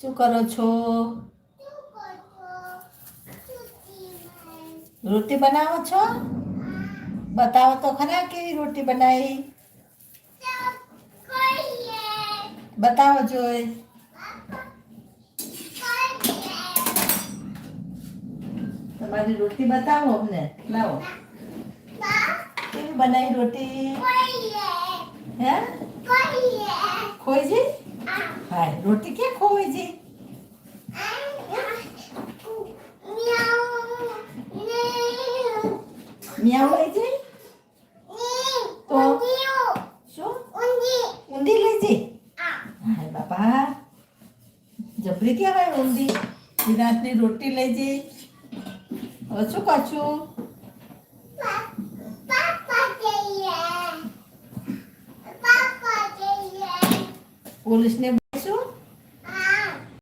શું કરો છો? રોટી બનાવો છો? બતાવો તો ખરા કેવી રોટી બનાવી. બતાવો જોઈ. તમારી રોટી બતાવો અમને. લાવો. કેવી બનાવી રોટી? હે? ખોઈ જઈ? હા, રોટી ક્યાં ખોવાઈ જઈ? મિયાઉ લઈ જઈ? તો શું? ઊંધી લઈ જઈ? હાય બાપા, જબરી કહેવાય ઊંધી. વિરાટની રોટી લઈ જઈ. હવે શું પાછું? પોલીસને